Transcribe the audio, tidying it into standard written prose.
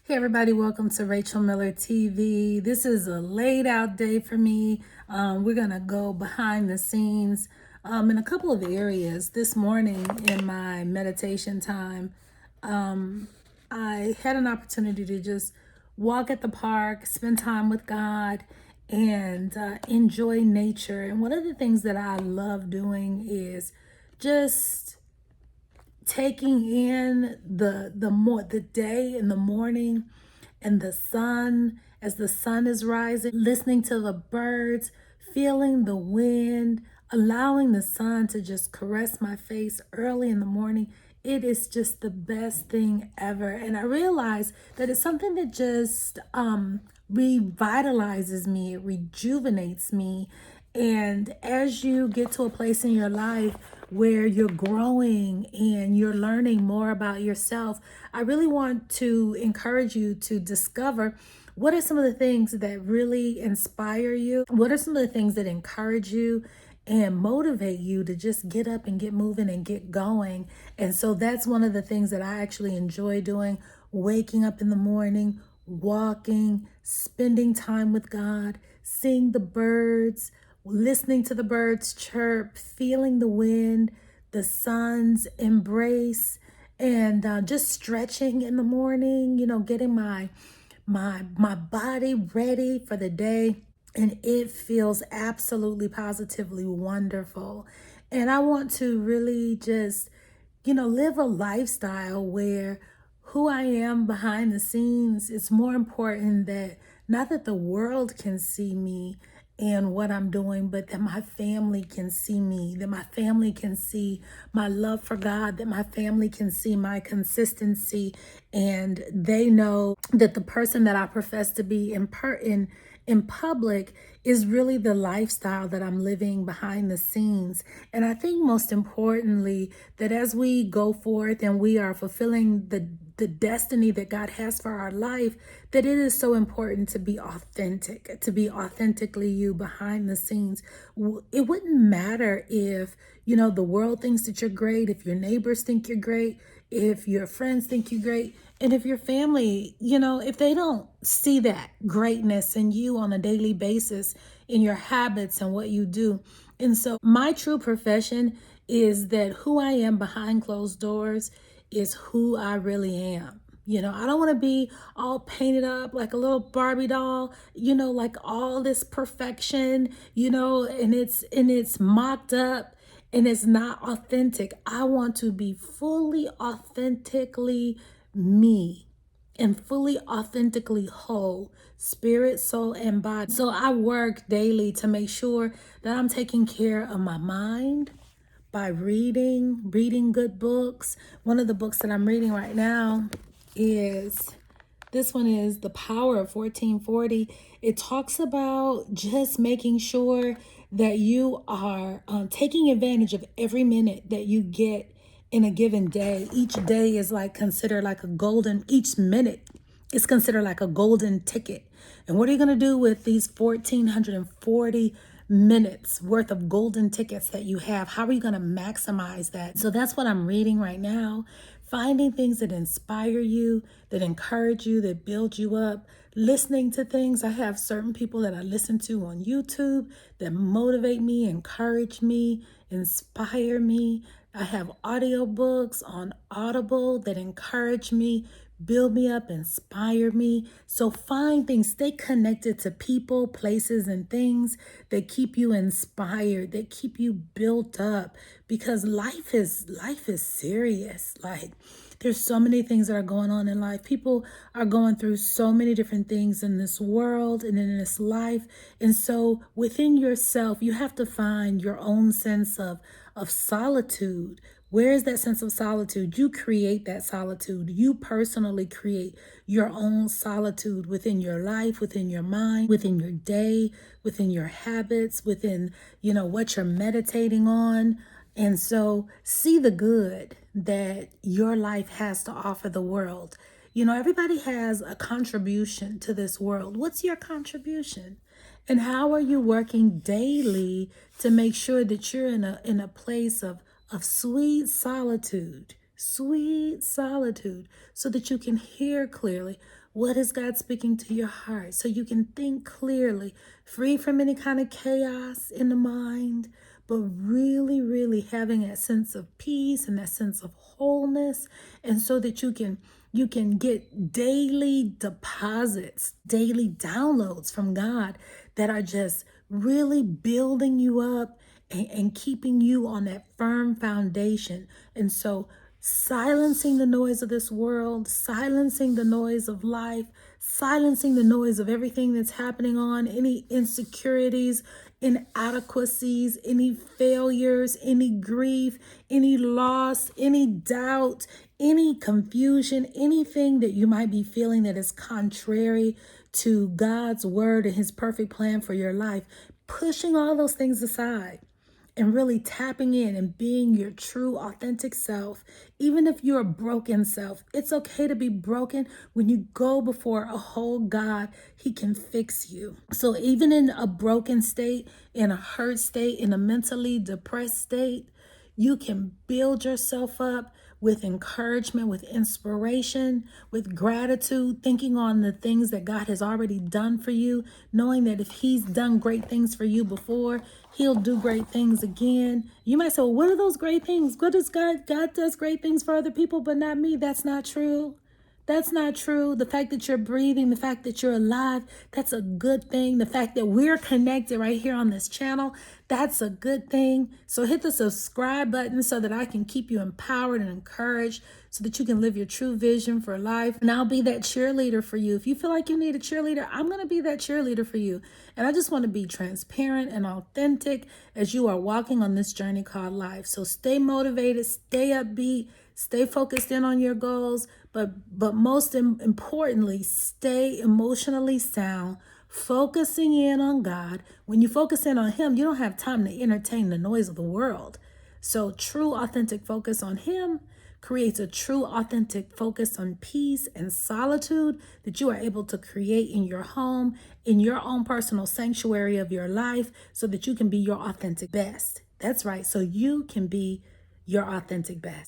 Hey everybody, welcome to Rachael Miller TV. This is a laid out day for me. We're gonna go behind the scenes in a couple of areas. This morning in my meditation time, I had an opportunity to just walk at the park, spend time with God, and enjoy nature. And one of the things that I love doing is just taking in the day in the morning and the sun as the sun is rising, listening to the birds, feeling the wind, allowing the sun to just caress my face early in the morning. It is just the best thing ever. And I realize that it's something that just revitalizes me, it rejuvenates me. And as you get to a place in your life where you're growing and you're learning more about yourself, I really want to encourage you to discover what are some of the things that really inspire you? What are some of the things that encourage you and motivate you to just get up and get moving and get going? And so that's one of the things that I actually enjoy doing, waking up in the morning, walking, spending time with God, seeing the birds, listening to the birds chirp, feeling the wind, the sun's embrace, and just stretching in the morning, getting my body ready for the day. And it feels absolutely positively wonderful. And I want to really just, live a lifestyle where who I am behind the scenes, it's more important that not that the world can see me and what I'm doing, but that my family can see me, that my family can see my love for God, that my family can see my consistency, and they know that the person that I profess to be in public is really the lifestyle that I'm living behind the scenes. And I think most importantly, that as we go forth and we are fulfilling the destiny that God has for our life, that it is so important to be authentic, to be authentically you behind the scenes. It wouldn't matter if, the world thinks that you're great, if your neighbors think you're great, if your friends think you're great, and if your family, if they don't see that greatness in you on a daily basis, in your habits and what you do. And so my true profession is that who I am behind closed doors is who I really am. I don't want to be all painted up like a little Barbie doll, like all this perfection, and it's mocked up and it's not authentic. I want to be fully authentically me and fully authentically whole, spirit, soul, and body. So I work daily to make sure that I'm taking care of my mind by reading good books. One of the books that I'm reading right now is this one is The Power of 1440. It talks about just making sure that you are taking advantage of every minute that you get in a given day. Each day is considered like a golden, each minute is considered like a golden ticket. And what are you going to do with these 1,440 minutes worth of golden tickets that you have? How are you going to maximize that? So that's what I'm reading right now. Finding things that inspire you, that encourage you, that build you up. Listening to things. I have certain people that I listen to on YouTube that motivate me, encourage me, inspire me. I have audiobooks on Audible that encourage me, build me up, inspire me. So find things, stay connected to people, places, and things that keep you inspired, that keep you built up, because life is serious. There's so many things that are going on in life. People are going through so many different things in this world and in this life. And so within yourself, you have to find your own sense of solitude. Where is that sense of solitude? You create that solitude. You personally create your own solitude within your life, within your mind, within your day, within your habits, within, what you're meditating on. And so see the good that your life has to offer the world. Everybody has a contribution to this world. What's your contribution? And how are you working daily to make sure that you're in a place of sweet solitude, sweet solitude, so that you can hear clearly. What is God speaking to your heart? So you can think clearly, free from any kind of chaos in the mind, but really, really having that sense of peace and that sense of wholeness. And so that you can get daily deposits, daily downloads from God that are just really building you up and keeping you on that firm foundation. And so silencing the noise of this world, silencing the noise of life, silencing the noise of everything that's happening on, any insecurities, inadequacies, any failures, any grief, any loss, any doubt, any confusion, anything that you might be feeling that is contrary to God's word and his perfect plan for your life, pushing all those things aside and really tapping in and being your true, authentic self. Even if you're a broken self, it's okay to be broken. When you go before a whole God, he can fix you. So even in a broken state, in a hurt state, in a mentally depressed state, you can build yourself up with encouragement, with inspiration, with gratitude, thinking on the things that God has already done for you, knowing that if he's done great things for you before, he'll do great things again. You might say, well, what are those great things? What does God? God does great things for other people, but not me. That's not true. That's not true. The fact that you're breathing, the fact that you're alive, that's a good thing. The fact that we're connected right here on this channel, that's a good thing. So hit the subscribe button so that I can keep you empowered and encouraged so that you can live your true vision for life. And I'll be that cheerleader for you. If you feel like you need a cheerleader, I'm going to be that cheerleader for you. And I just want to be transparent and authentic as you are walking on this journey called life. So stay motivated, stay upbeat, stay focused in on your goals, but most importantly, stay emotionally sound, focusing in on God. When you focus in on him, you don't have time to entertain the noise of the world. So true, authentic focus on him creates a true, authentic focus on peace and solitude that you are able to create in your home, in your own personal sanctuary of your life, so that you can be your authentic best. That's right. So you can be your authentic best.